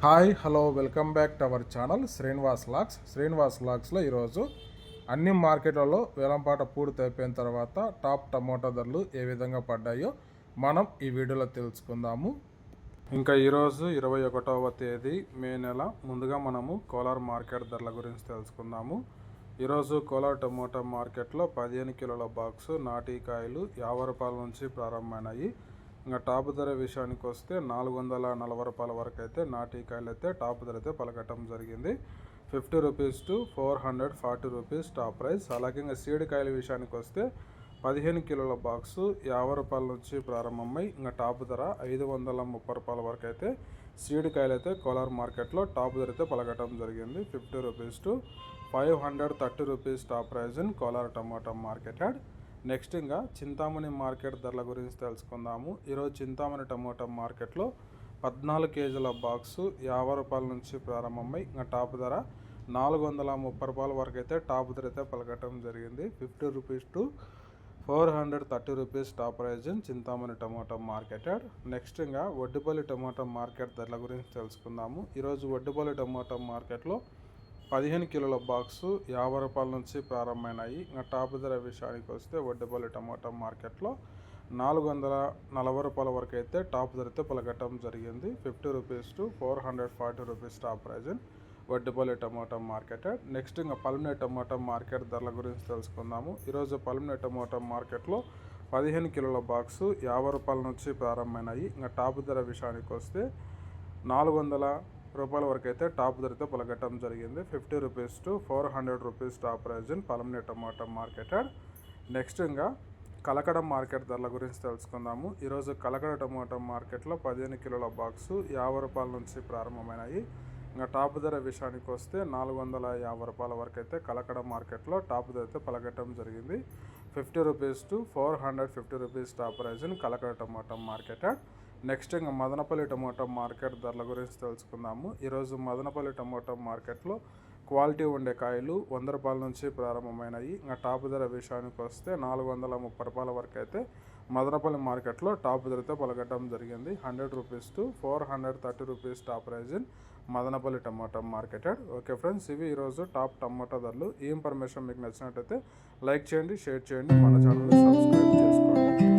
Hello, welcome back to our channel Srinivas లాక్స్లో ఈరోజు అన్ని మార్కెట్లలో వేలంపాట పూర్తి అయిపోయిన తర్వాత టాప్ టమోటా ధరలు ఏ విధంగా పడ్డాయో మనం ఈ వీడియోలో తెలుసుకుందాము. ఇంకా ఈరోజు 21వ తేదీ మే నెల. ముందుగా మనము కోలార్ మార్కెట్ ధరల గురించి తెలుసుకుందాము. ఈరోజు కోలార్ టమోటా మార్కెట్లో 15 కిలోల బాక్సు నాటి కాయలు 50 రూపాయల నుంచి ప్రారంభమైనాయి. ఇంకా టాప్ ధర విషయానికి వస్తే 440 రూపాయల వరకు అయితే నాటి కాయలు అయితే టాప్ ధర అయితే పలకటం జరిగింది. 50 rupees to 440 rupees top price. అలాగే ఇంకా సీడ్ కాయల విషయానికి వస్తే 15 కిలోల బాక్సు 50 రూపాయల నుంచి ప్రారంభమై ఇంకా టాప్ ధర 530 రూపాయల వరకు అయితే సీడ్ కాయలు అయితే కోలార్ మార్కెట్లో టాప్ ధర అయితే పలకటం జరిగింది. 50 rupees to 530 rupees top price in Kolar tomato market yard. Next ఇంకా చింతామణి మార్కెట్ ధరల గురించి తెలుసుకుందాము. ఈరోజు చింతామణి టమోటా మార్కెట్లో 14 కేజీల బాక్సు 50 రూపాయల నుంచి ప్రారంభమై ఇంకా టాప్ ధర 430 రూపాయల వరకు అయితే టాప్ ధర అయితే పలకటం జరిగింది. 50 rupees to 430 rupees top price in Chintamani tomato market yard. Next ఇంకా వడ్డిపల్లి టమోటా మార్కెట్ ధరల గురించి తెలుసుకుందాము. ఈరోజు వడ్డిపల్లి టమోటా మార్కెట్లో 15 కిలోల బాక్సు 50 రూపాయల నుంచి ప్రారంభమైనాయి. ఇంకా టాప్ ధర విషయానికి వస్తే వడ్డేపల్లి టమాటా మార్కెట్లో 440 రూపాయల వరకు అయితే టాప్ ధర అయితే పలకటం జరిగింది. 50 rupees to 440 rupees top price in Vaddepalli tomato market. Next ఇంకా పల్మినే టమాటా మార్కెట్ ధరల గురించి తెలుసుకుందాము. ఈరోజు పల్మినే టమాటా మార్కెట్లో 15 కిలోల బాక్సు 50 రూపాయల నుంచి ప్రారంభమైనాయి. ఇంకా టాప్ ధర విషయానికి వస్తే 400 రూపాయల వరకు అయితే టాప్ ధరతో పలకటం జరిగింది. 50 rupees to 400 rupees top price in Palamaner tomato market. Next ఇంకా కలకడ మార్కెట్ ధరల గురించి తెలుసుకుందాము. ఈరోజు కలకడ టమాటా మార్కెట్లో 15 కిలోల బాక్సు 50 రూపాయల నుంచి ప్రారంభమైనాయి. ఇంకా టాప్ ధర విషయానికి వస్తే 450 రూపాయల వరకు అయితే కలకడ మార్కెట్లో టాప్ ధర అయితే పలకటం జరిగింది. 50 rupees to 450 rupees top price in Kalakada tomato market. Next ఇంకా మదనపల్లి టమోటా మార్కెట్ ధరల గురించి తెలుసుకుందాము. ఈరోజు మదనపల్లి టమోటా మార్కెట్లో క్వాలిటీ ఉండే కాయలు 100 రూపాయల నుంచి ప్రారంభమైనాయి. ఇంకా టాప్ ధర విషయానికి వస్తే 430 రూపాయల వరకు అయితే మదనపల్లి మార్కెట్లో టాప్ ధరతో పలకటం జరిగింది. 100 rupees to 430 rupees top price in Madanapalli tomato market. Okay friends, ఇవి ఈరోజు టాప్ టమాటా ధరలు. ఈ ఇన్ఫర్మేషన్ మీకు నచ్చినట్టయితే లైక్ చేయండి, షేర్ చేయండి, మన ఛానల్ని సబ్స్క్రైబ్ చేసుకోండి.